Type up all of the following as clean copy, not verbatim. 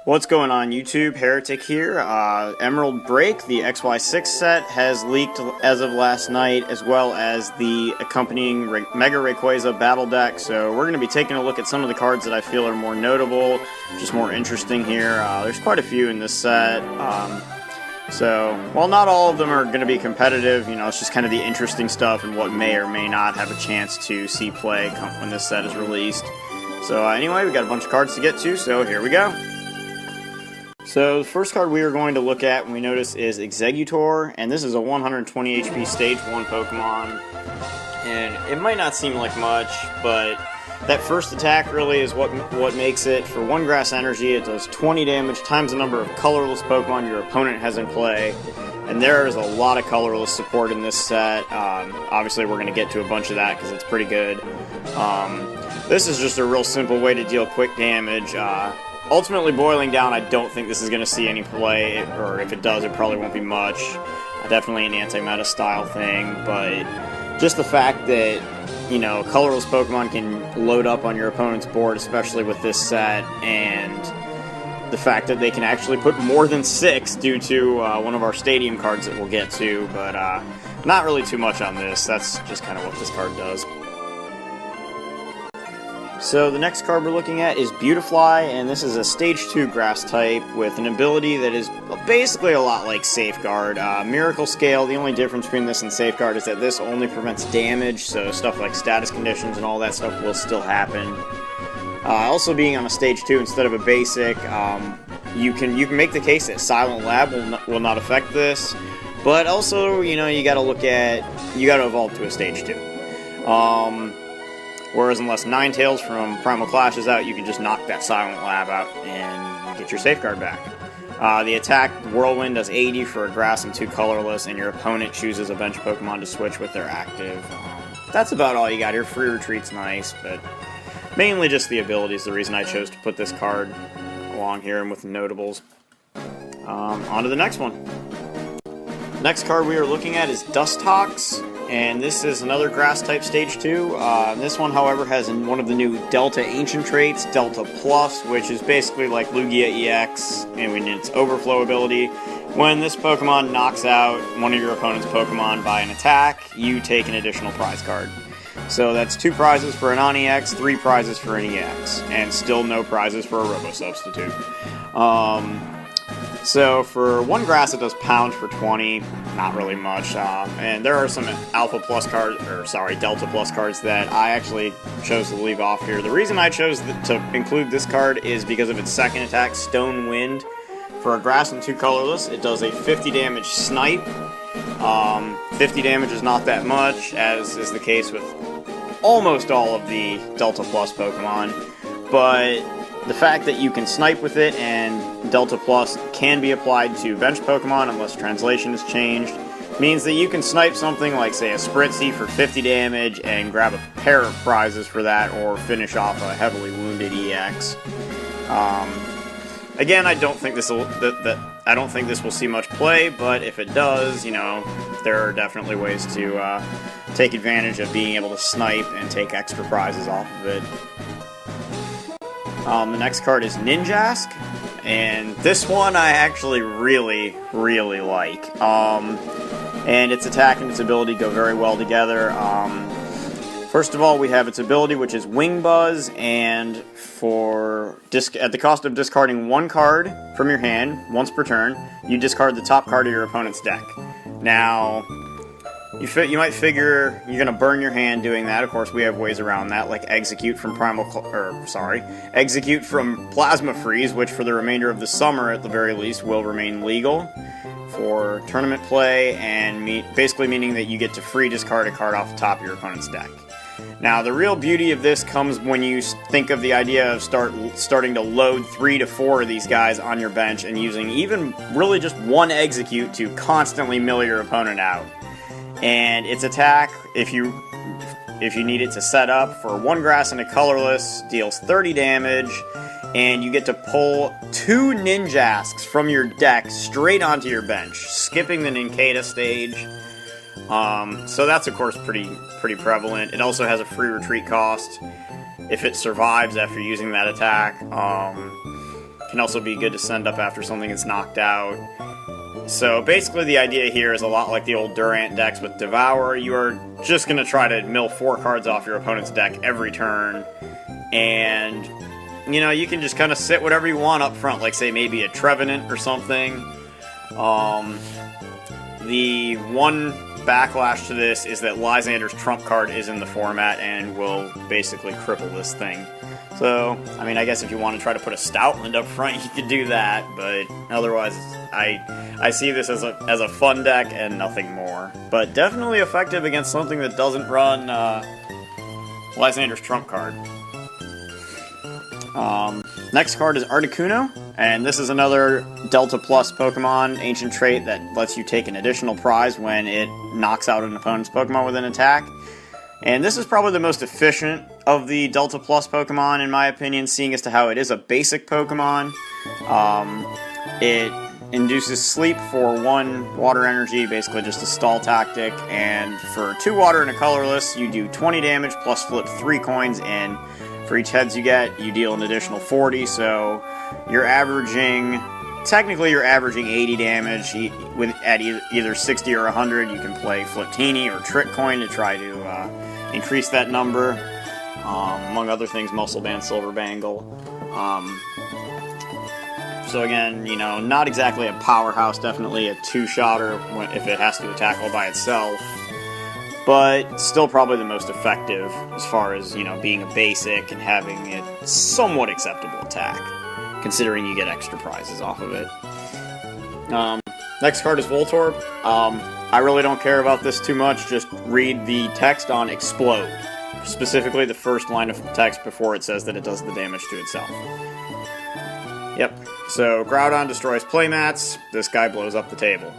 What's going on YouTube? Heretic here. Emerald Break, the XY6 set, has leaked as of last night, as well as the accompanying Mega Rayquaza battle deck. So we're going to be taking a look at some of the cards that I feel are more notable, just more interesting here. There's quite a few in this set. So while not all of them are going to be competitive, you know, it's just kind of the interesting stuff and what may or may not have a chance to see play when this set is released. So anyway, we got a bunch of cards to get to, so here we go. So the first card we are going to look at, we notice, is Exeggutor, and this is a 120 HP Stage 1 Pokemon. And it might not seem like much, but that first attack really is what makes it. For 1 Grass Energy, it does 20 damage times the number of colorless Pokemon your opponent has in play. And there is a lot of colorless support in this set. Obviously, we're going to get to a bunch of that because it's pretty good. This is just a real simple way to deal quick damage. Ultimately, boiling down, I don't think this is going to see any play, or if it does, it probably won't be much. Definitely an anti-meta style thing, but just the fact that, you know, colorless Pokemon can load up on your opponent's board, especially with this set, and the fact that they can actually put more than 6 due to one of our stadium cards that we'll get to, but not really too much on this. That's just kind of what this card does. So the next card we're looking at is Beautifly, and this is a Stage 2 Grass type with an ability that is basically a lot like Safeguard. Miracle Scale, the only difference between this and Safeguard is that this only prevents damage, so stuff like status conditions and all that stuff will still happen. Also being on a Stage 2 instead of a basic, you can make the case that Silent Lab will not affect this, but also, you know, you gotta evolve to a Stage 2. Whereas unless Ninetales from Primal Clash is out, you can just knock that Silent Lab out and get your Safeguard back. The attack, Whirlwind, does 80 for a Grass and 2 Colorless, and your opponent chooses a bench Pokemon to switch with their active. That's about all you got here. Free Retreat's nice, but mainly just the ability is the reason I chose to put this card along here and with the notables. On to the next one. Next card we are looking at is Dustox, and this is another Grass-type Stage 2. This one, however, has one of the new Delta Ancient traits, Delta Plus, which is basically like Lugia-EX, and in its Overflow ability. When this Pokemon knocks out one of your opponent's Pokemon by an attack, you take an additional prize card. So that's 2 prizes for a non-EX, 3 prizes for an EX, and still no prizes for a Robo-Substitute. So for 1 Grass, it does Pound for 20, not really much, and there are some Delta Plus cards that I actually chose to leave off here. The reason I chose to include this card is because of its second attack, Stone Wind. For a Grass and 2 Colorless, it does a 50 damage Snipe. 50 damage is not that much, as is the case with almost all of the Delta Plus Pokemon, but the fact that you can snipe with it and Delta Plus can be applied to bench Pokemon unless translation is changed means that you can snipe something like, say, a Spritzy for 50 damage and grab a pair of prizes for that, or finish off a heavily wounded EX. Again, I don't think this will see much play, but if it does, you know, there are definitely ways to take advantage of being able to snipe and take extra prizes off of it. The next card is Ninjask, and this one I actually really, really like. And its attack and its ability go very well together. First of all, we have its ability, which is Wing Buzz, and at the cost of discarding 1 card from your hand once per turn, you discard the top card of your opponent's deck. Now, you might figure you're going to burn your hand doing that. Of course, we have ways around that, like Exeggutor from Plasma Freeze, which for the remainder of the summer, at the very least, will remain legal for tournament play, and basically meaning that you get to free discard a card off the top of your opponent's deck. Now, the real beauty of this comes when you think of the idea of starting to load 3 to 4 of these guys on your bench and using even really just 1 Exeggutor to constantly mill your opponent out. And its attack, if you need it to set up, for 1 Grass and a Colorless, deals 30 damage, and you get to pull 2 Ninjasks from your deck straight onto your bench, skipping the Nincada stage. So that's, of course, pretty prevalent. It also has a free retreat cost if it survives after using that attack. can also be good to send up after something is knocked out. So basically the idea here is a lot like the old Durant decks with Devour. You are just going to try to mill 4 cards off your opponent's deck every turn, and you know, you can just kind of sit whatever you want up front, like say maybe a Trevenant or something. The one backlash to this is that Lysander's trump card is in the format and will basically cripple this thing. So, I mean, I guess if you want to try to put a Stoutland up front, you could do that, but otherwise, I see this as a fun deck and nothing more. But definitely effective against something that doesn't run Lysander's trump card. Next card is Articuno, and this is another Delta Plus Pokemon, ancient trait that lets you take an additional prize when it knocks out an opponent's Pokemon with an attack. And this is probably the most efficient of the Delta Plus Pokemon, in my opinion, seeing as to how it is a basic Pokemon. It induces sleep for 1 water energy, basically just a stall tactic, and for 2 water and a colorless, you do 20 damage plus flip 3 coins, and for each heads you get, you deal an additional 40, so you're averaging, technically you're averaging 80 damage at either 60 or 100. You can play Fliptini or Trick Coin to try to increase that number, among other things, Muscle Band, Silver Bangle. So again, you know, not exactly a powerhouse, definitely a 2-shotter if it has to attack all by itself, but still probably the most effective as far as, you know, being a basic and having a somewhat acceptable attack, considering you get extra prizes off of it. Next card is Voltorb. I really don't care about this too much, just read the text on Explode. Specifically the first line of text before it says that it does the damage to itself. Yep, so Groudon destroys playmats, this guy blows up the table.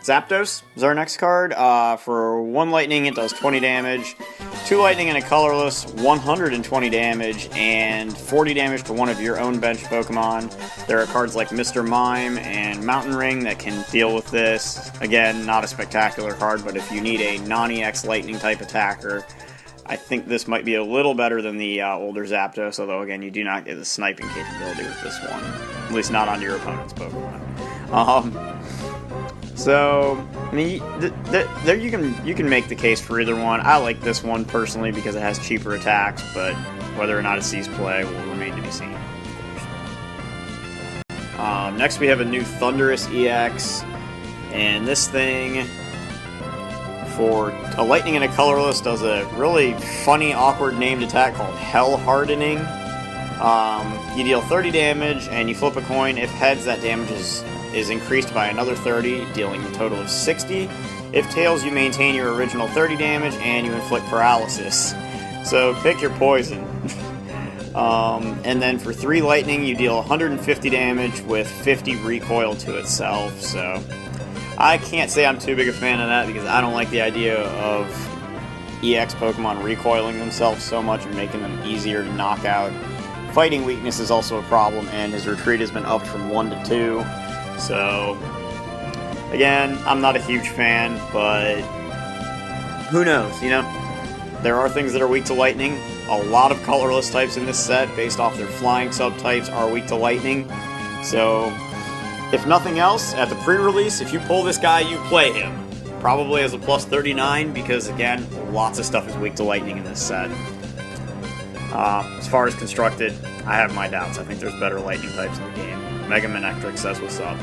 Zapdos is our next card. For 1 lightning, it does 20 damage. 2 lightning and a colorless, 120 damage, and 40 damage to one of your own bench Pokemon. There are cards like Mr. Mime and Mountain Ring that can deal with this. Again, not a spectacular card, but if you need a non-EX lightning type attacker, I think this might be a little better than the older Zapdos, although again, you do not get the sniping capability with this one. At least not onto your opponent's Pokemon. So, I mean, there you can make the case for either one. I like this one personally because it has cheaper attacks, but whether or not it sees play will remain to be seen, of course. Next we have a new Thundurus-EX, and this thing, for a lightning and a colorless, does a really funny, awkward named attack called Hell Hardening. You deal 30 damage, and you flip a coin. If heads, that damage is increased by another 30, dealing a total of 60. If tails, you maintain your original 30 damage, and you inflict paralysis. So pick your poison. And then for 3 lightning, you deal 150 damage with 50 recoil to itself. So I can't say I'm too big a fan of that because I don't like the idea of EX Pokemon recoiling themselves so much and making them easier to knock out. Fighting weakness is also a problem, and his retreat has been upped from 1 to 2. So, again, I'm not a huge fan, but who knows, you know? There are things that are weak to lightning. A lot of colorless types in this set, based off their flying subtypes, are weak to lightning. So, if nothing else, at the pre-release, if you pull this guy, you play him. Probably as a plus 39, because again, lots of stuff is weak to lightning in this set. As far as constructed, I have my doubts. I think there's better lightning types in the game. Mega Manectric says what's up.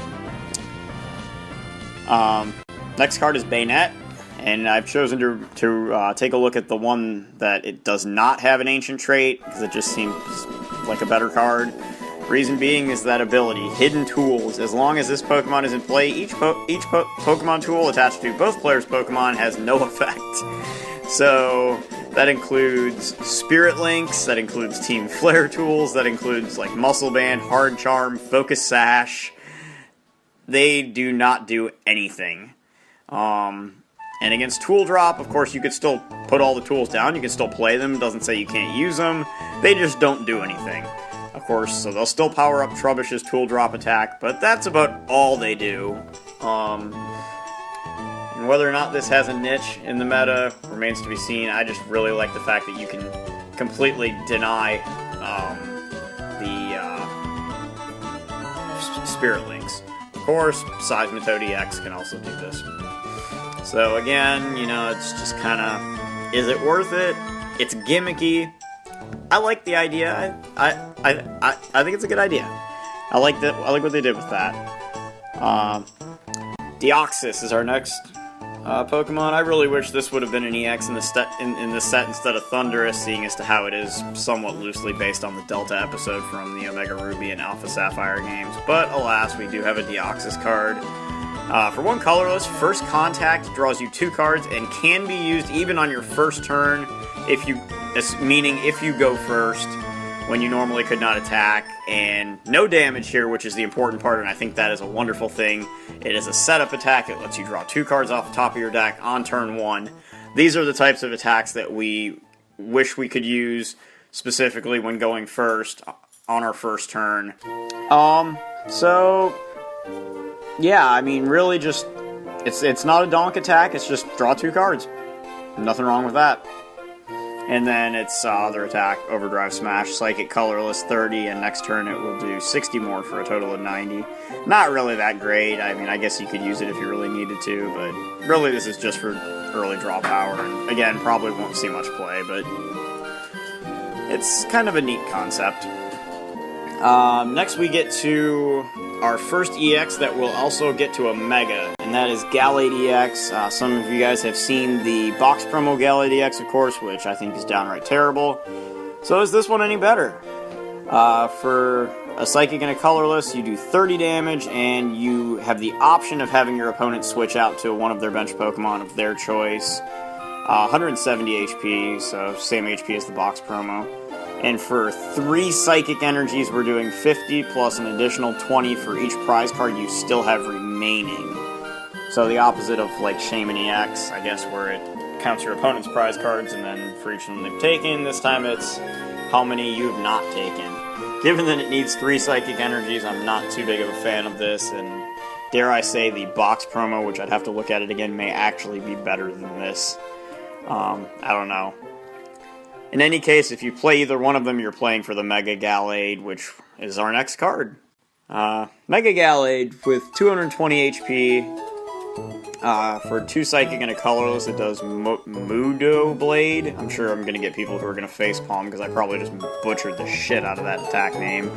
Next card is Banette, and I've chosen to take a look at the one that it does not have an ancient trait, because it just seems like a better card. Reason being is that ability, Hidden Tools. As long as this Pokemon is in play, each Pokemon tool attached to both players' Pokemon has no effect. So that includes Spirit Links, that includes Team Flare tools, that includes like Muscle Band, Hard Charm, Focus Sash. They do not do anything. And against Tool Drop, of course, you could still put all the tools down, you can still play them, doesn't say you can't use them, they just don't do anything. Of course, so they'll still power up Trubbish's Tool Drop attack, but that's about all they do. And whether or not this has a niche in the meta remains to be seen. I just really like the fact that you can completely deny Spirit Links. Of course, Seismitoad-EX can also do this. So again, you know, it's just kind of, is it worth it? It's gimmicky. I like the idea. I think it's a good idea. I like what they did with that. Deoxys is our next Pokemon. I really wish this would have been an EX in the set instead of Thundurus, seeing as to how it is somewhat loosely based on the Delta episode from the Omega Ruby and Alpha Sapphire games. But alas, we do have a Deoxys card. For one colorless, First Contact draws you 2 cards and can be used even on your first turn, meaning if you go first, when you normally could not attack, and no damage here, which is the important part, and I think that is a wonderful thing. It is a setup attack. It lets you draw 2 cards off the top of your deck on turn 1. These are the types of attacks that we wish we could use specifically when going first on our first turn. So yeah, I mean, really just, it's not a donk attack, it's just draw 2 cards. Nothing wrong with that. And then its other attack, Overdrive Smash, Psychic Colorless 30, and next turn it will do 60 more for a total of 90. Not really that great. I mean, I guess you could use it if you really needed to, but really this is just for early draw power, and again, probably won't see much play, but it's kind of a neat concept. Next we get to our first EX that will also get to a Mega, and that is Gallade-EX. Some of you guys have seen the box promo Gallade-EX, of course, which I think is downright terrible. So is this one any better? For a Psychic and a Colorless, you do 30 damage, and you have the option of having your opponent switch out to one of their bench Pokemon of their choice. 170 HP, so same HP as the box promo. And for 3 Psychic Energies, we're doing 50 plus an additional 20 for each prize card you still have remaining. So the opposite of like Shaymin-EX, I guess, where it counts your opponent's prize cards, and then for each of them they've taken, this time it's how many you have not taken. Given that it needs 3 Psychic Energies, I'm not too big of a fan of this, and dare I say the box promo, which I'd have to look at it again, may actually be better than this. I don't know. In any case, if you play either one of them, you're playing for the Mega Gallade, which is our next card. Mega Gallade with 220 HP. For 2 Psychic and a Colorless, it does Mudo Blade. I'm sure I'm going to get people who are going to facepalm because I probably just butchered the shit out of that attack name.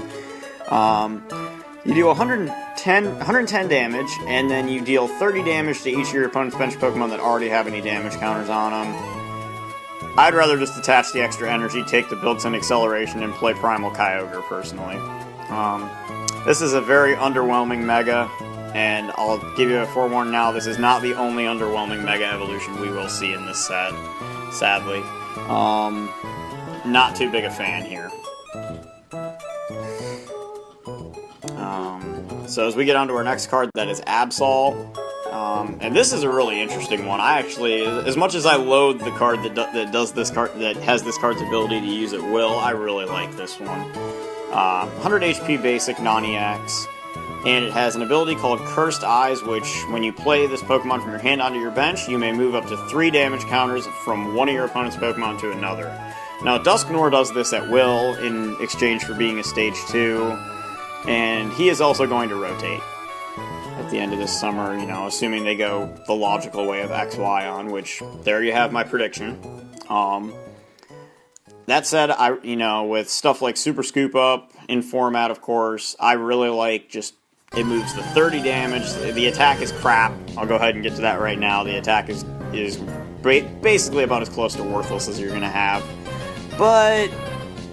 You do 110 damage, and then you deal 30 damage to each of your opponent's bench Pokemon that already have any damage counters on them. I'd rather just attach the extra energy, take the built-in acceleration, and play Primal Kyogre, personally. This is a very underwhelming Mega, and I'll give you a forewarn now, this is not the only underwhelming Mega Evolution we will see in this set, sadly. Not too big a fan here. So as we get on to our next card, that is Absol. And this is a really interesting one. I actually, as much as I loathe the card that has this card's ability to use at will, I really like this one. 100 HP basic, non-EX, and it has an ability called Cursed Eyes, which, when you play this Pokemon from your hand onto your bench, you may move up to 3 damage counters from one of your opponent's Pokemon to another. Now, Dusknoir does this at will in exchange for being a Stage 2, and he is also going to rotate at the end of this summer, you know, assuming they go the logical way of XY on, which, there you have my prediction. That said, with stuff like Super Scoop Up, in format, of course, I really like just, it moves the 30 damage, the attack is crap, I'll go ahead and get to that right now, the attack is basically about as close to worthless as you're going to have, but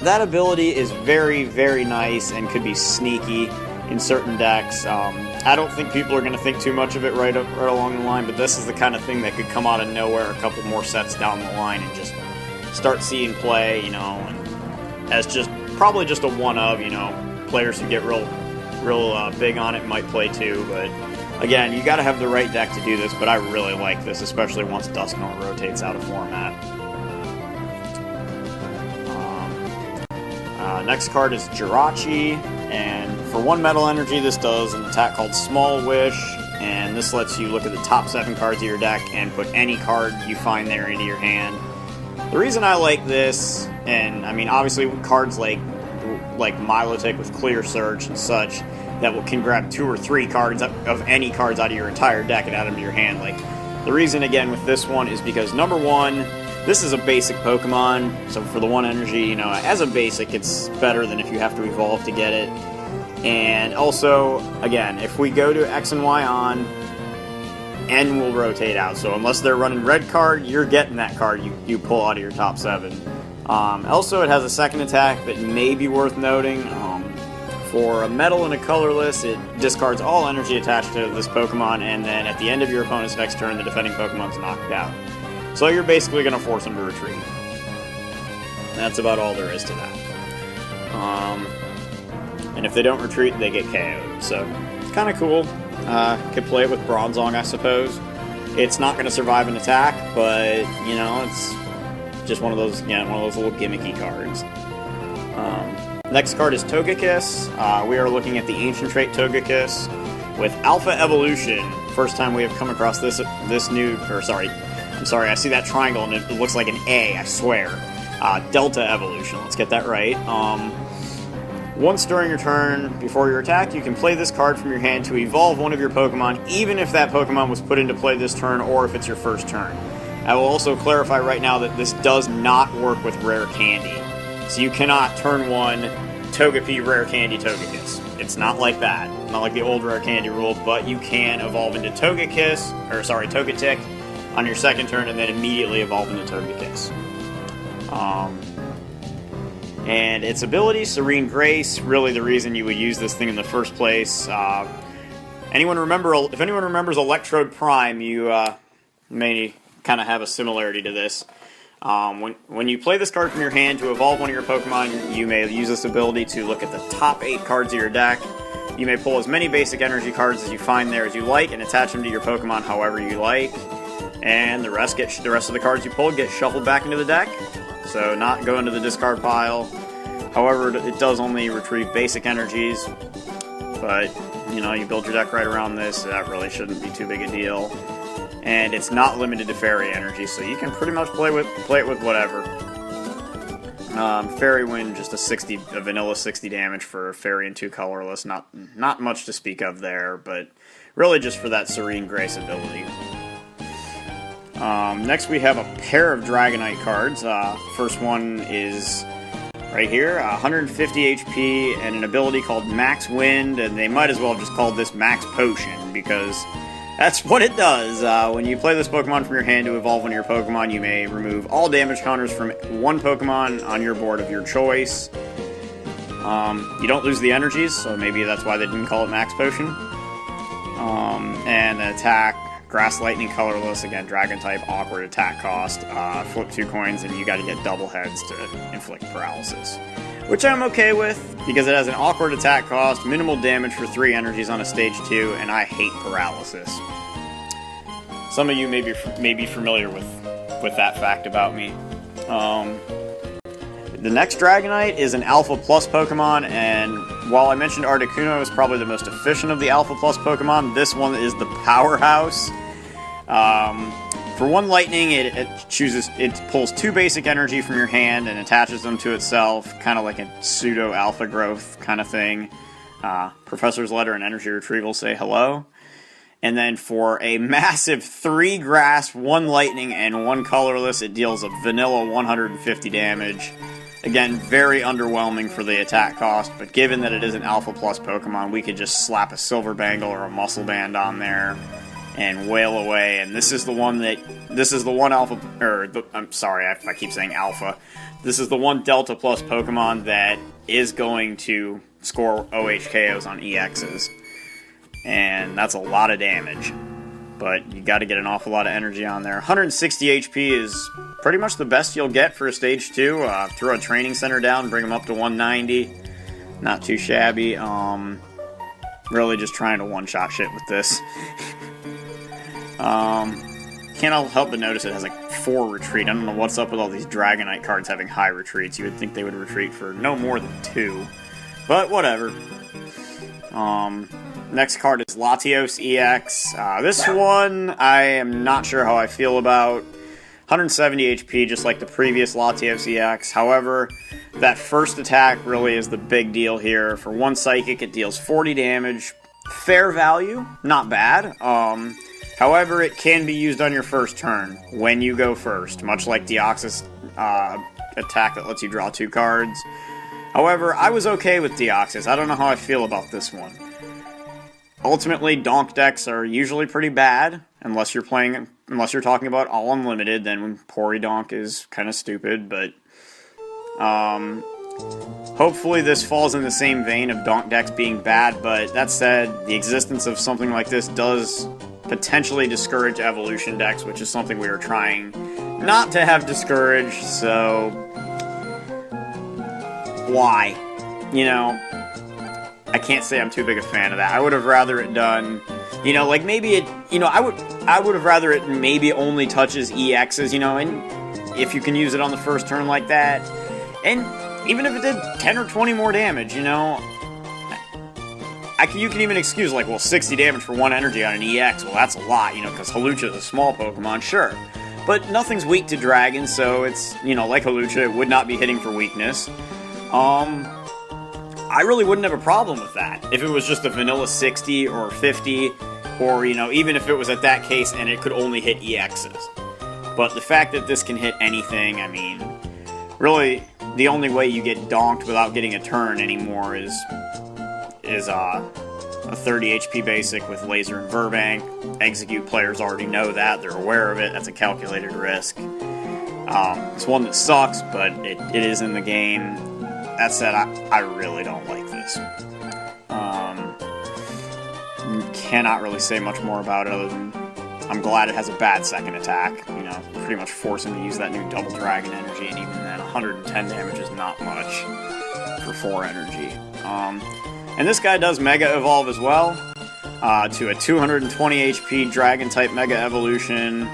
that ability is very, very nice and could be sneaky in certain decks. I don't think people are going to think too much of it right along the line, but this is the kind of thing that could come out of nowhere a couple more sets down the line and just start seeing play, and as probably just a one-of, players who get real big on it might play too, but again, you got to have the right deck to do this, but I really like this, especially once Dusknoir rotates out of format. Next card is Jirachi, and for 1 Metal Energy, this does an attack called Small Wish, and this lets you look at the top 7 cards of your deck and put any card you find there into your hand. The reason I like this, and I mean, obviously cards like like Milotic with Clear Search and such that can grab 2 or 3 cards of any cards out of your entire deck and add them to your hand. Like, the reason again with this one is because number one, this is a basic Pokemon, so for the 1 energy, you know, as a basic, it's better than if you have to evolve to get it. And also, again, if we go to X and Y on, N will rotate out. So unless they're running red card, you're getting that card you pull out of your top 7. Also, it has a second attack that may be worth noting. For a Metal and a Colorless, it discards all energy attached to this Pokemon, and then at the end of your opponent's next turn, the defending Pokemon's knocked out. So you're basically going to force them to retreat. That's about all there is to that. And if they don't retreat, they get KO'd. So it's kind of cool. Could play it with Bronzong, I suppose. It's not going to survive an attack, but you know, it's just one of those, one of those little gimmicky cards. Next card is Togekiss. We are looking at the Ancient Trait Togekiss with Alpha Evolution. First time we have come across this new, or sorry, I'm sorry, I see that triangle and it looks like an A, I swear. Delta Evolution, let's get that right. Once during your turn, before your attack, you can play this card from your hand to evolve one of your Pokemon, even if that Pokemon was put into play this turn or if it's your first turn. I will also clarify right now that this does not work with Rare Candy. So you cannot turn 1 Togepi Rare Candy Togekiss. It's not like that. Not like the old Rare Candy rule, but you can evolve into Togetic on your second turn and then immediately evolve into Togekiss. And its ability, Serene Grace, really the reason you would use this thing in the first place. If anyone remembers Electrode Prime, you may kind of have a similarity to this. When you play this card from your hand to evolve one of your Pokemon, you may use this ability to look at the top 8 cards of your deck. You may pull as many basic energy cards as you find there as you like and attach them to your Pokemon however you like. And the rest of the cards you pulled get shuffled back into the deck. So not go into the discard pile. However, it does only retrieve basic energies. But, you know, you build your deck right around this, so that really shouldn't be too big a deal. And it's not limited to fairy energy, so you can pretty much play it with whatever. Fairy Wind, just a vanilla 60 damage for Fairy and 2 colorless. Not much to speak of there, but really just for that Serene Grace ability. Next we have a pair of Dragonite cards. First one is right here, 150 HP and an ability called Max Wind, and they might as well have just called this Max Potion, because that's what it does. When you play this Pokemon from your hand to evolve one of your Pokemon, you may remove all damage counters from one Pokemon on your board of your choice. You don't lose the energies, so maybe that's why they didn't call it Max Potion. And an attack, Grass Lightning Colorless, again, Dragon type, awkward attack cost, flip 2 coins, and you gotta get double heads to inflict paralysis. Which I'm okay with, because it has an awkward attack cost, minimal damage for 3 energies on a stage 2, and I hate paralysis. Some of you may be familiar with that fact about me. The next Dragonite is an Alpha Plus Pokemon, and while I mentioned Articuno is probably the most efficient of the Alpha Plus Pokemon, this one is the powerhouse. For 1 lightning, it pulls 2 basic energy from your hand and attaches them to itself, kind of like a pseudo alpha growth kind of thing. Professor's Letter and Energy Retrieval say hello. And then for a massive 3 grass, 1 lightning, and 1 colorless, it deals a vanilla 150 damage. Again, very underwhelming for the attack cost, but given that it is an Alpha Plus Pokemon, we could just slap a Silver Bangle or a Muscle Band on there and wail away. And this is the one Alpha, I'm sorry, I keep saying Alpha. This is the one Delta Plus Pokemon that is going to score OHKOs on EXs. And that's a lot of damage. But you got to get an awful lot of energy on there. 160 HP is pretty much the best you'll get for a Stage 2. Throw a Training Center down, bring them up to 190. Not too shabby. Really just trying to one-shot shit with this. Can't help but notice it has like 4 retreat. I don't know what's up with all these Dragonite cards having high retreats. You would think they would retreat for no more than 2. But whatever. Next card is Latios-EX. This one, I am not sure how I feel about. 170 HP, just like the previous Latios-EX. However, that first attack really is the big deal here. For one Psychic, it deals 40 damage. Fair value, not bad. However, it can be used on your first turn, when you go first, much like Deoxys attack that lets you draw 2 cards. However, I was okay with Deoxys. I don't know how I feel about this one. Ultimately, Donk decks are usually pretty bad, unless you're talking about all unlimited, then Porydonk is kind of stupid, but hopefully this falls in the same vein of Donk decks being bad, but that said, the existence of something like this does potentially discourage evolution decks, which is something we are trying not to have discouraged, so why? You know, I can't say I'm too big a fan of that. I would have rather it done, you know, like maybe it, you know, I would have rather it maybe only touches EXs, you know, and if you can use it on the first turn like that, and even if it did 10 or 20 more damage, you know, you can even excuse, like, well, 60 damage for 1 energy on an EX, well, that's a lot, you know, because Hawlucha is a small Pokemon, sure. But nothing's weak to Dragon, so it's, you know, like Hawlucha, it would not be hitting for weakness. I really wouldn't have a problem with that. If it was just a vanilla 60 or 50, or, you know, even if it was at that case and it could only hit EXs. But the fact that this can hit anything, I mean, really, the only way you get donked without getting a turn anymore is a 30 HP basic with Laser and Verbank. Execute players already know that, they're aware of it, that's a calculated risk. It's one that sucks, but it is in the game. That said, I really don't like this. Cannot really say much more about it other than I'm glad it has a bad second attack. You know, pretty much force him to use that new Double Dragon energy, and even then, 110 damage is not much for 4 energy. And this guy does Mega Evolve as well, to a 220 HP Dragon-type Mega Evolution.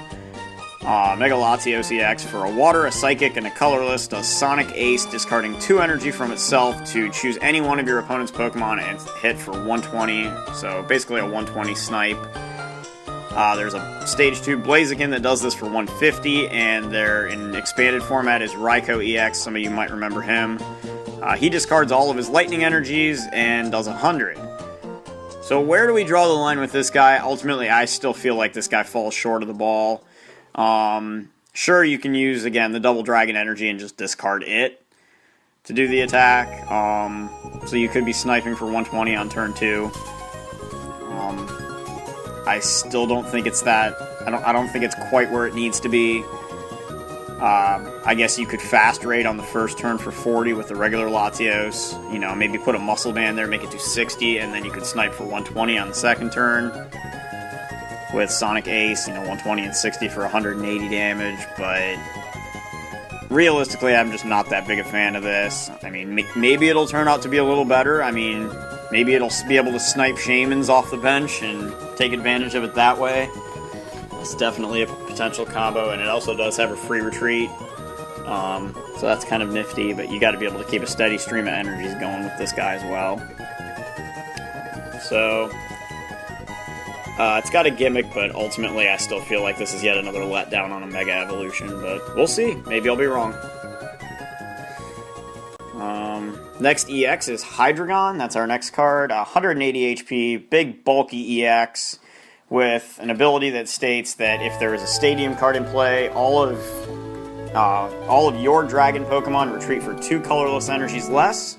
Mega Latios-EX for a Water, a Psychic, and a Colorless does Sonic Ace, discarding 2 energy from itself to choose any one of your opponent's Pokemon and hit for 120, so basically a 120 snipe. There's a Stage 2 Blaziken that does this for 150, and their in expanded format is Rayquaza-EX, some of you might remember him. He discards all of his lightning energies and does 100. So where do we draw the line with this guy? Ultimately, I still feel like this guy falls short of the ball. Sure, you can use, again, the Double Dragon energy and just discard it to do the attack. So you could be sniping for 120 on turn 2. I still don't think it's that. I don't think it's quite where it needs to be. I guess you could fast rate on the first turn for 40 with the regular Latios. You know, maybe put a Muscle Band there, make it do 60, and then you could snipe for 120 on the second turn with Sonic Ace, you know, 120 and 60 for 180 damage, but realistically, I'm just not that big a fan of this. I mean, maybe it'll turn out to be a little better. I mean, maybe it'll be able to snipe Shaymins off the bench and take advantage of it that way. It's definitely a potential combo, and it also does have a free retreat, so that's kind of nifty, but you got to be able to keep a steady stream of energies going with this guy as well. So it's got a gimmick, but ultimately I still feel like this is yet another letdown on a Mega Evolution, but we'll see. Maybe I'll be wrong. Next EX is Hydreigon. That's our next card. 180 HP, big bulky EX with an ability that states that if there is a Stadium card in play, all of your Dragon Pokemon retreat for 2 colorless energies less.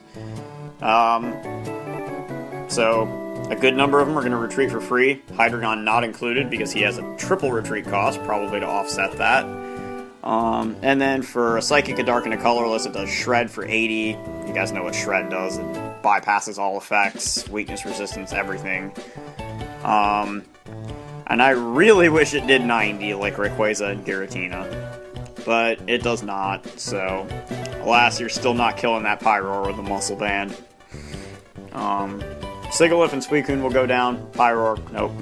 So a good number of them are going to retreat for free. Hydreigon not included because he has a triple retreat cost, probably to offset that. And then for a Psychic, a Dark, and a Colorless, it does Shred for 80. You guys know what Shred does. It bypasses all effects, weakness, resistance, everything. And I really wish it did 90 like Rayquaza and Giratina. But it does not, so alas, you're still not killing that Pyroar with the Muscle Band. Sigilyph and Suicune will go down. Pyroar, nope.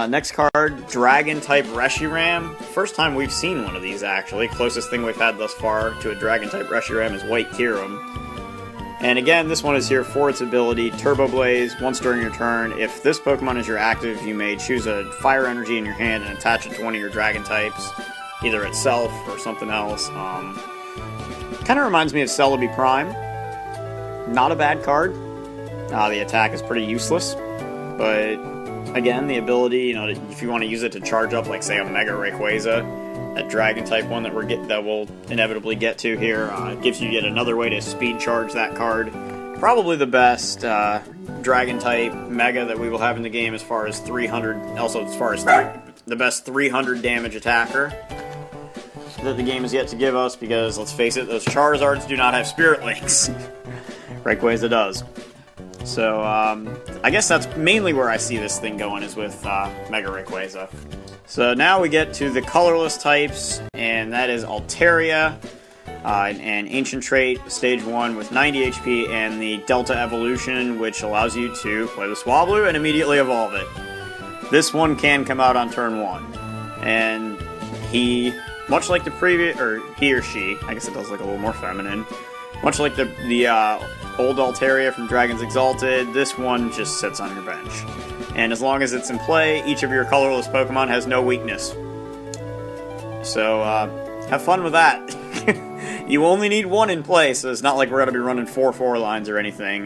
Next card, Dragon-type Reshiram. First time we've seen one of these, actually. Closest thing we've had thus far to a Dragon-type Reshiram is White Kyurem. And again, this one is here for its ability, Turbo Blaze. Once during your turn, if this Pokemon is your active, you may choose a Fire Energy in your hand and attach it to one of your Dragon types, either itself or something else. Kind Kind of reminds me of Celebi Prime. Not a bad card. The attack is pretty useless, but again, the ability, you know, if you want to use it to charge up, like say a Mega Rayquaza, that Dragon type one that we'll inevitably get to here, gives you yet another way to speed charge that card. Probably the best Dragon type Mega that we will have in the game as far as 300, also as far as the best 300 damage attacker that the game has yet to give us, because let's face it, those Charizards do not have Spirit Links. Rayquaza does. So, I guess that's mainly where I see this thing going, is with Mega Rayquaza. So now we get to the colorless types, and that is Altaria, an ancient trait, stage 1 with 90 HP, and the Delta Evolution, which allows you to play the Swablu and immediately evolve it. This one can come out on turn 1, and he, much like the previous, or he or she, I guess it does look a little more feminine, much like the old Altaria from Dragons Exalted, this one just sits on your bench. And as long as it's in play, each of your colorless Pokemon has no weakness. So, have fun with that. You only need one in play, so it's not like we're going to be running 4 lines or anything.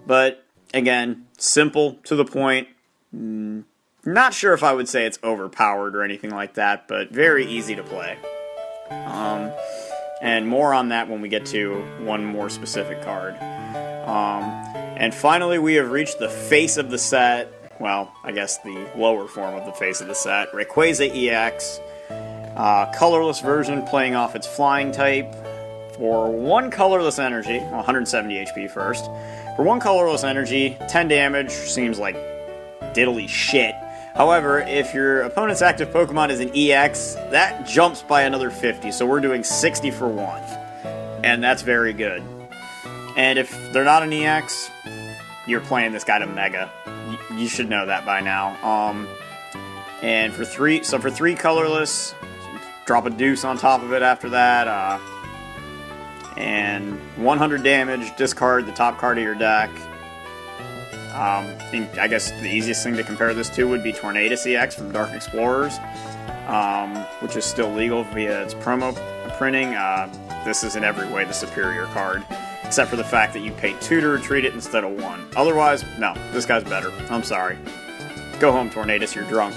But, again, simple, to the point. Not sure if I would say it's overpowered or anything like that, but very easy to play. And more on that when we get to one more specific card. And finally, we have reached the face of the set. Well, I guess the lower form of the face of the set. Rayquaza-EX. Colorless version playing off its flying type. For 1 colorless energy, 170 HP first. For 1 colorless energy, 10 damage seems like diddly shit. However, if your opponent's active Pokemon is an EX, that jumps by another 50, so we're doing 60 for 1. And that's very good. And if they're not an EX, you're playing this guy to Mega. You should know that by now. And for 3 colorless, drop a deuce on top of it after that. And 100 damage, discard the top card of your deck. I guess the easiest thing to compare this to would be Tornadus-EX from Dark Explorers, which is still legal via its promo printing. This is in every way the superior card, except for the fact that you pay 2 to retreat it instead of 1. Otherwise, no, this guy's better. I'm sorry. Go home, Tornadus, you're drunk.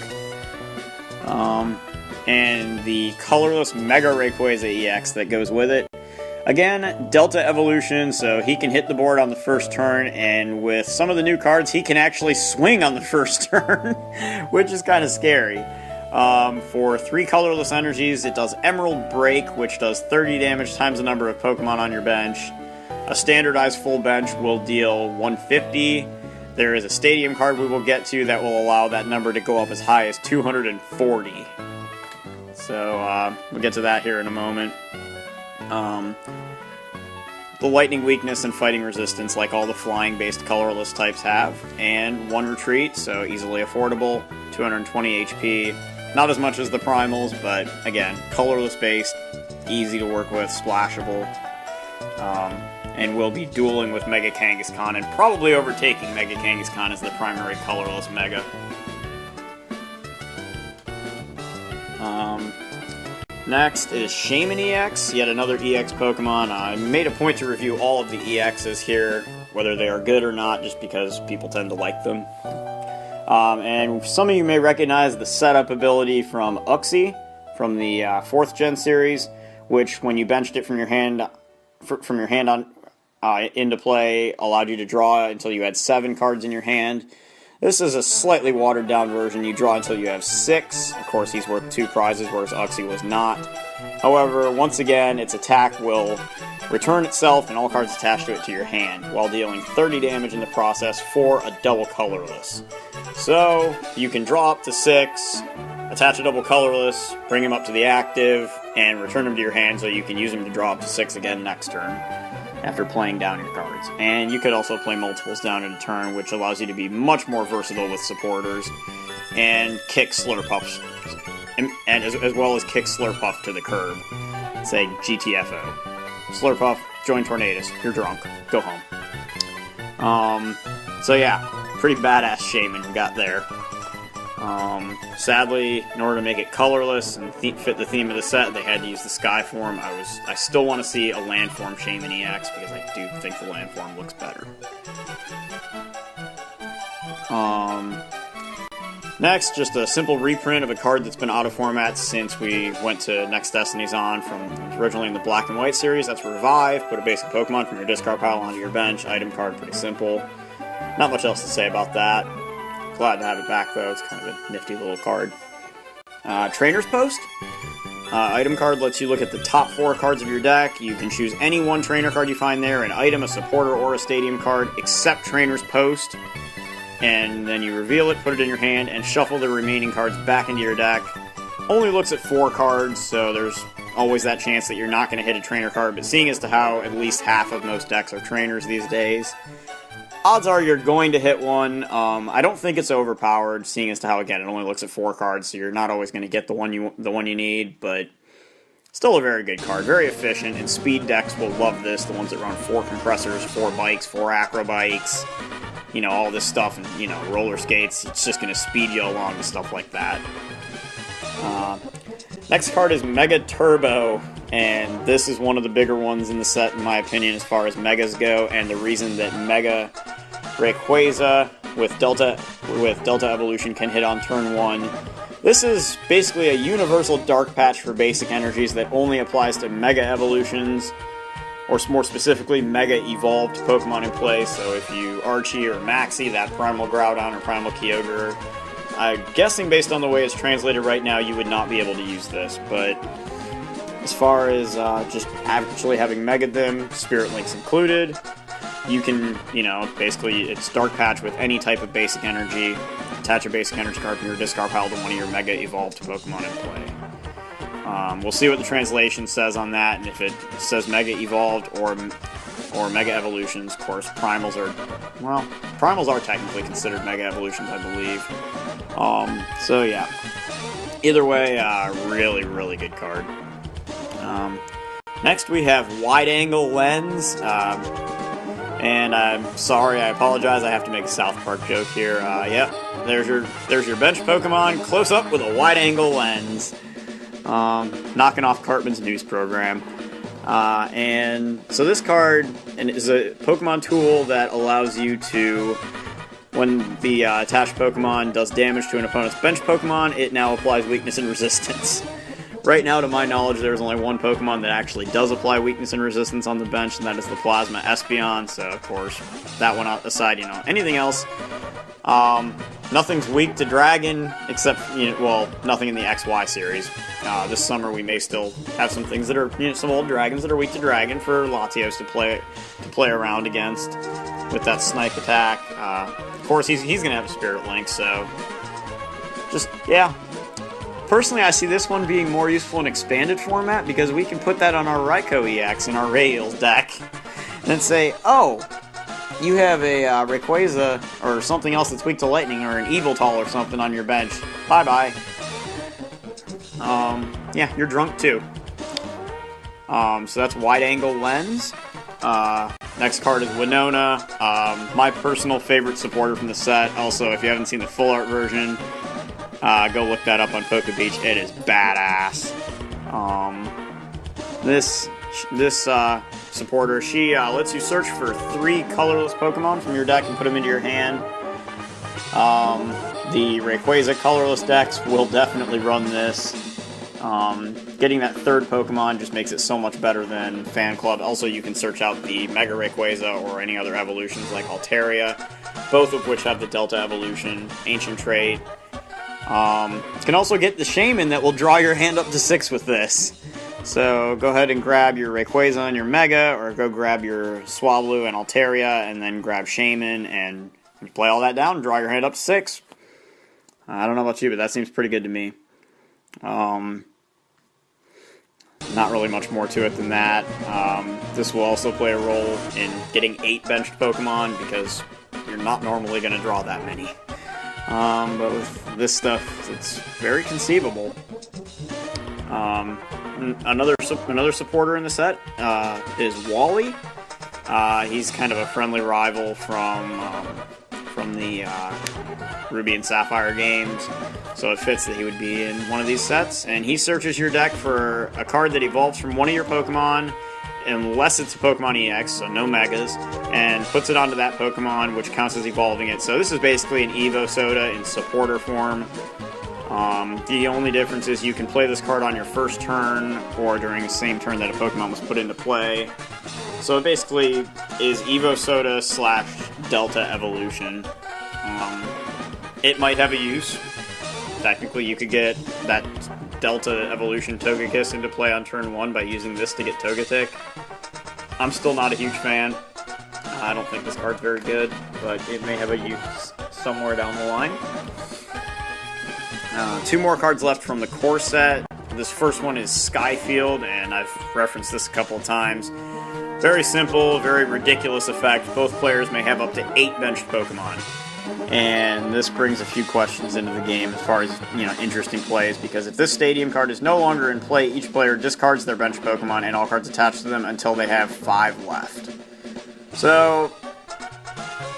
And the colorless Mega Rayquaza-EX that goes with it. Again, Delta Evolution, so he can hit the board on the first turn, and with some of the new cards, he can actually swing on the first turn, which is kind of scary. For 3 colorless energies, it does Emerald Break, which does 30 damage times the number of Pokemon on your bench. A standardized full bench will deal 150. There is a Stadium card we will get to that will allow that number to go up as high as 240. So, we'll get to that here in a moment. The lightning weakness and fighting resistance like all the flying-based colorless types have, and 1 retreat, so easily affordable, 220 HP, not as much as the primals, but again, colorless-based, easy to work with, splashable, and will be dueling with Mega Kangaskhan, and probably overtaking Mega Kangaskhan as the primary colorless Mega. Next is Shaymin-EX, yet another EX Pokemon. I made a point to review all of the EXs here, whether they are good or not, just because people tend to like them. And some of you may recognize the setup ability from Uxie, from the 4th Gen series, which when you benched it from your hand into play, allowed you to draw until you had 7 cards in your hand. This is a slightly watered down version. You draw until you have 6. Of course, he's worth 2 prizes, whereas Uxie was not. However, once again, its attack will return itself and all cards attached to it to your hand, while dealing 30 damage in the process for a double colorless. So, you can draw up to 6, attach a double colorless, bring him up to the active, and return him to your hand so you can use him to draw up to 6 again next turn, after playing down your cards. And you could also play multiples down in a turn, which allows you to be much more versatile with supporters, and kick Slurpuffs, and as well as kick Slurpuff to the curb. Say GTFO. Slurpuff, join Tornadus, you're drunk, go home. So yeah, pretty badass Shaymin we got there. Sadly, in order to make it colorless and fit the theme of the set, they had to use the Sky form. I still want to see a land form Shaymin-EX because I do think the land form looks better. Next, just a simple reprint of a card that's been out of format since we went to Next Destiny's On from originally in the Black and White series. That's Revive. Put a basic Pokemon from your discard pile onto your bench. Item card, pretty simple. Not much else to say about that. Glad to have it back, though. It's kind of a nifty little card. Trainer's Post. Item card lets you look at the top 4 cards of your deck. You can choose any one trainer card you find there, an item, a supporter, or a stadium card, except Trainer's Post. And then you reveal it, put it in your hand, and shuffle the remaining cards back into your deck. Only looks at 4 cards, so there's always that chance that you're not going to hit a trainer card, but seeing as to how at least half of most decks are trainers these days, odds are you're going to hit one. I don't think it's overpowered, seeing as to how, again, it only looks at 4 cards, so you're not always going to get the one you need, but still a very good card. Very efficient, and speed decks will love this. The ones that run 4 compressors, 4 bikes, 4 acro bikes, you know, all this stuff, and, you know, roller skates. It's just going to speed you along and stuff like that. Next card is Mega Turbo, and this is one of the bigger ones in the set, in my opinion, as far as Megas go, and the reason that Mega Rayquaza with Delta Evolution can hit on turn 1. This is basically a universal dark patch for basic energies that only applies to Mega Evolutions, or more specifically, Mega Evolved Pokemon in play. So if you Archie or Maxi, that Primal Groudon or Primal Kyogre, I'm guessing based on the way it's translated right now, you would not be able to use this. But as far as just actually having Mega them, Spirit Links included, you can, you know, basically it's Dark Patch with any type of basic energy. Attach a basic energy card from your discard pile to one of your Mega Evolved Pokemon in play. We'll see what the translation says on that, and if it says Mega Evolved or Mega Evolutions, of course, Primals are technically considered Mega Evolutions, I believe. So yeah. Either way, really, really good card. Next we have Wide Angle Lens, and I'm sorry, I apologize, I have to make a South Park joke here. Yep, there's your bench Pokemon, close up with a Wide Angle Lens. Knocking off Cartman's news program. And so this card is a Pokemon tool that allows you to, when the attached Pokemon does damage to an opponent's bench Pokemon, it now applies weakness and resistance. Right now, to my knowledge, there's only one Pokemon that actually does apply weakness and resistance on the bench, and that is the Plasma Espeon, so of course, that one aside, you know, anything else. Nothing's weak to Dragon, except, you know, well, nothing in the XY series. This summer we may still have some things that are, you know, some old dragons that are weak to Dragon for Latios to play around against with that snipe attack. Of course, he's going to have a Spirit Link, so just, yeah. Personally, I see this one being more useful in expanded format because we can put that on our Raikou-EX in our Rails deck and then say, oh, you have a Rayquaza or something else that's weak to lightning or an Eviltal or something on your bench. Bye-bye. Yeah, you're drunk too. So that's Wide Angle Lens. Next card is Winona. My personal favorite supporter from the set. Also, if you haven't seen the full art version, go look that up on PokeBeach. It is badass. This supporter, she lets you search for 3 colorless Pokemon from your deck and put them into your hand. The Rayquaza colorless decks will definitely run this. Getting that 3rd Pokemon just makes it so much better than Fan Club. Also, you can search out the Mega Rayquaza or any other evolutions like Altaria, both of which have the Delta Evolution, Ancient Trait. You can also get the Shaymin that will draw your hand up to 6 with this. So go ahead and grab your Rayquaza and your Mega, or go grab your Swablu and Altaria, and then grab Shaymin, and you play all that down and draw your hand up to 6. I don't know about you, but that seems pretty good to me. Not really much more to it than that. This will also play a role in getting 8 benched Pokemon, because you're not normally going to draw that many. But with this stuff, it's very conceivable. Another supporter in the set is Wally. He's kind of a friendly rival from from the Ruby and Sapphire games, so it fits that he would be in one of these sets. And he searches your deck for a card that evolves from one of your Pokemon, unless it's a Pokemon EX, so no Megas, and puts it onto that Pokemon, which counts as evolving it. So this is basically an Evo Soda in supporter form. The only difference is you can play this card on your first turn, or during the same turn that a Pokemon was put into play. So it basically is Evo Soda / Delta Evolution. It might have a use. Technically, you could get that Delta Evolution Togekiss into play on turn 1 by using this to get Togetic. I'm still not a huge fan. I don't think this card's very good, but it may have a use somewhere down the line. 2 more cards left from the core set. This first one is Skyfield, and I've referenced this a couple of times. Very simple, very ridiculous effect. Both players may have up to 8 benched Pokemon. And this brings a few questions into the game as far as, interesting plays, because if this stadium card is no longer in play, each player discards their bench Pokemon and all cards attached to them until they have 5 left. So,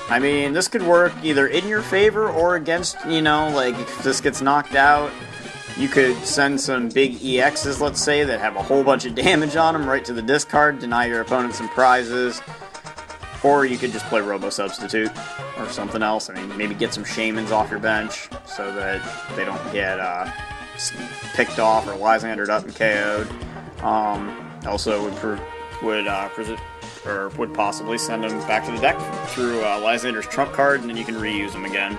I mean, this could work either in your favor or against, if this gets knocked out, you could send some big EXs, let's say, that have a whole bunch of damage on them right to the discard, deny your opponent some prizes. Or you could just play Robo Substitute or something else. I mean, maybe get some Shaymins off your bench so that they don't get picked off or Lysandered up and KO'd. Also would possibly send them back to the deck through Lysander's trump card, and then you can reuse them again.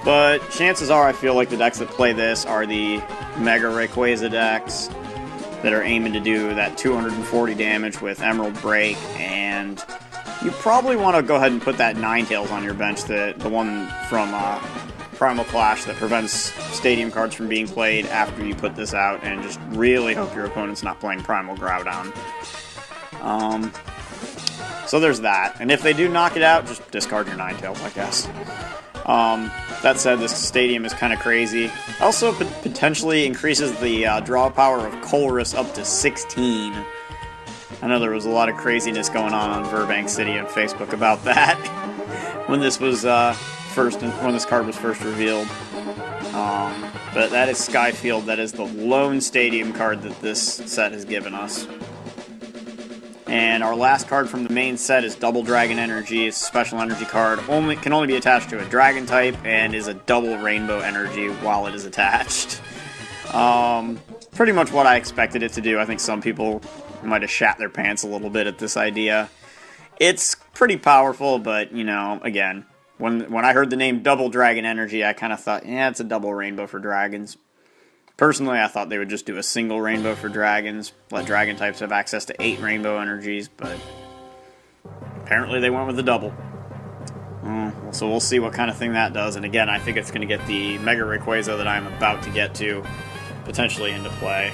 But chances are, I feel like the decks that play this are the Mega Rayquaza decks that are aiming to do that 240 damage with Emerald Break, and you probably want to go ahead and put that Ninetales on your bench, the one from Primal Clash that prevents Stadium cards from being played after you put this out, and just really hope your opponent's not playing Primal Groudon. So there's that. And if they do knock it out, just discard your Ninetales, I guess. That said, this stadium is kind of crazy. Also, potentially increases the draw power of Colorless up to 16. I know there was a lot of craziness going on Burbank City on Facebook about that when this was when this card was first revealed. But that is Skyfield. That is the lone stadium card that this set has given us. And our last card from the main set is Double Dragon Energy. It's a special energy card. Can only be attached to a Dragon type and is a double Rainbow Energy while it is attached. Pretty much what I expected it to do. I think some people might have shat their pants a little bit at this idea. It's pretty powerful, but, again, when I heard the name Double Dragon Energy, I kind of thought, it's a double Rainbow for dragons. Personally, I thought they would just do a single Rainbow for dragons, let dragon types have access to 8 Rainbow Energies, but apparently they went with the double. So we'll see what kind of thing that does, and again, I think it's going to get the Mega Rayquaza that I'm about to get to potentially into play.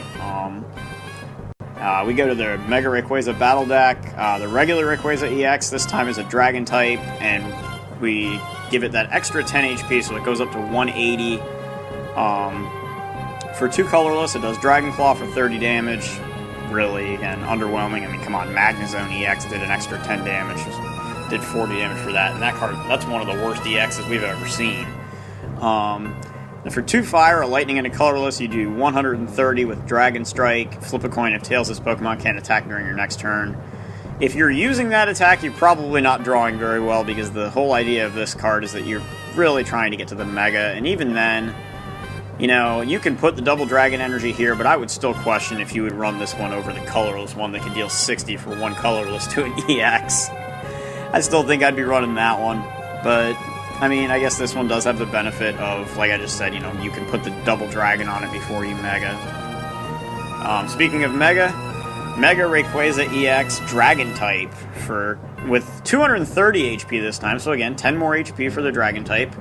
We go to the Mega Rayquaza Battle Deck. The regular Rayquaza-EX this time is a Dragon type, and we give it that extra 10 HP, so it goes up to 180. For 2 colorless, it does Dragon Claw for 30 damage. Really, again, underwhelming. I mean, come on, Magnezone-EX did an extra 10 damage, did 40 damage for that, and that card, that's one of the worst EXs we've ever seen. And for 2 fire, a lightning, and a colorless, you do 130 with Dragon Strike. Flip a coin if tails this Pokemon can't attack during your next turn. If you're using that attack, you're probably not drawing very well, because the whole idea of this card is that you're really trying to get to the Mega, and even then, you can put the Double Dragon Energy here, but I would still question if you would run this one over the colorless one that can deal 60 for 1 colorless to an EX. I still think I'd be running that one, but I mean, I guess this one does have the benefit of, like I just said, you can put the Double Dragon on it before you Mega. Speaking of Mega Rayquaza-EX Dragon type with 230 HP this time, so again, 10 more HP for the Dragon type.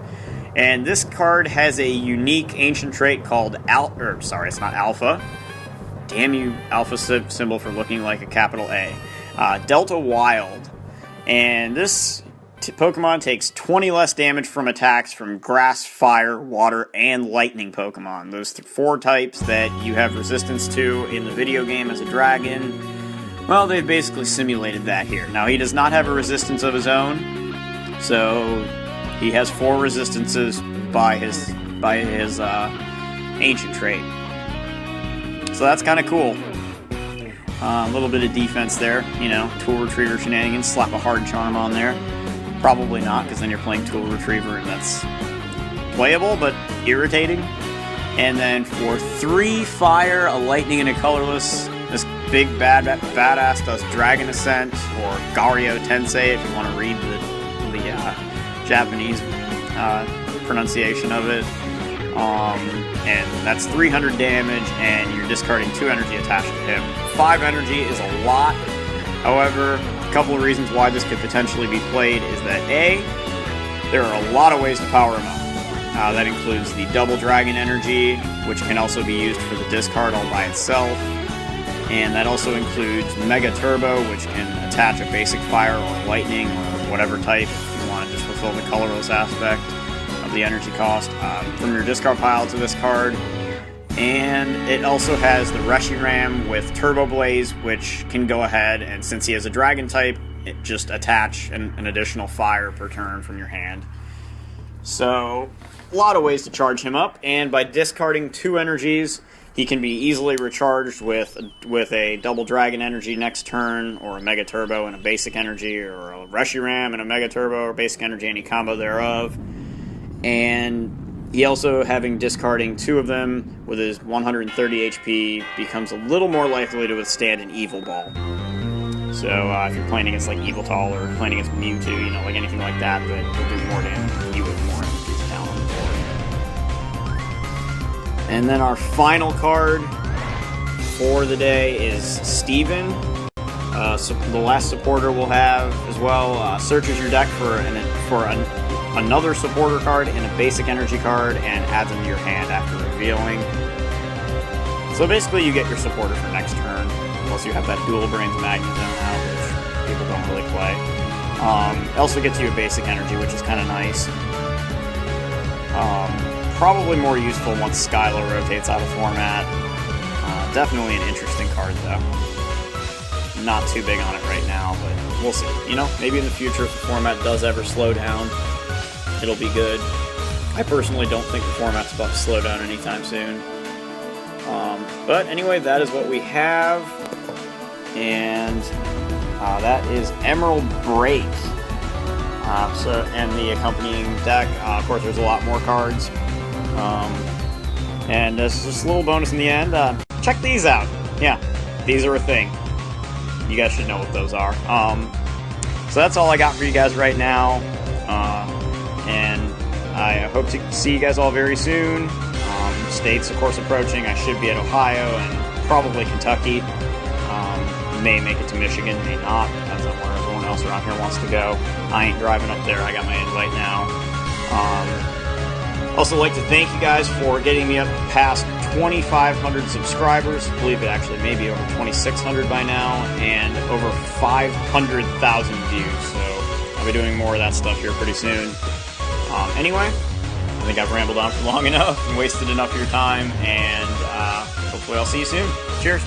And this card has a unique ancient trait called it's not Alpha. Damn you, Alpha symbol for looking like a capital A. Delta Wild. And this Pokemon takes 20 less damage from attacks from Grass, Fire, Water, and Lightning Pokemon. Those 4 types that you have resistance to in the video game as a dragon. Well, they've basically simulated that here. Now, he does not have a resistance of his own, so He has 4 resistances by his ancient trait. So that's kind of cool. A little bit of defense there, you know, Tool Retriever shenanigans, slap a hard charm on there. Probably not, because then you're playing Tool Retriever and that's playable, but irritating. And then for 3 fire, a lightning, and a colorless, this big badass does Dragon Ascent, or Gario Tensei if you want to read the Japanese pronunciation of it. And that's 300 damage, and you're discarding 2 energy attached to him. 5 energy is a lot. However, a couple of reasons why this could potentially be played is that A, there are a lot of ways to power him up. That includes the double dragon energy, which can also be used for the discard all by itself. And that also includes Mega Turbo, which can attach a basic fire or lightning or whatever type if you want to just fulfill the colorless aspect of the energy cost from your discard pile to this card. And it also has the Reshiram with Turbo Blaze, which can go ahead, and since he has a dragon type, it just attach an additional fire per turn from your hand. So, a lot of ways to charge him up, and by discarding 2 energies, he can be easily recharged with a double dragon energy next turn, or a Mega Turbo and a basic energy, or a Reshiram and a Mega Turbo, or basic energy, any combo thereof. And he also, having discarding 2 of them with his 130 HP, becomes a little more likely to withstand an Evil Ball. So if you're playing against like Evil Tall or playing against Mewtwo, you know, like anything like that, but will do more damage, you with more energies down on the board. And then our final card for the day is Steven. The last supporter we'll have as well. Searches your deck for another supporter card and a basic energy card and adds them to your hand after revealing. So basically you get your supporter for next turn, unless you have that Dual Brains Magnezone out, which people don't really play. It also gets you a basic energy, which is kind of nice. Probably more useful once Skylo rotates out of format. Definitely an interesting card though. Not too big on it right now, but we'll see. You know, maybe in the future if the format does ever slow down, it'll be good. I personally don't think the format's about to slow down anytime soon. But anyway, that is what we have. And that is Emerald Break. And the accompanying deck. Of course, there's a lot more cards. And this is just a little bonus in the end. Check these out. Yeah, these are a thing. You guys should know what those are. So that's all I got for you guys right now. And I hope to see you guys all very soon. States, of course, approaching. I should be at Ohio and probably Kentucky. May make it to Michigan, may not. Depends on where everyone else around here wants to go. I ain't driving up there. I got my invite now. Also like to thank you guys for getting me up past 2,500 subscribers. I believe it actually may be over 2,600 by now, and over 500,000 views. So I'll be doing more of that stuff here pretty soon. Anyway, I think I've rambled on for long enough and wasted enough of your time, and hopefully I'll see you soon. Cheers!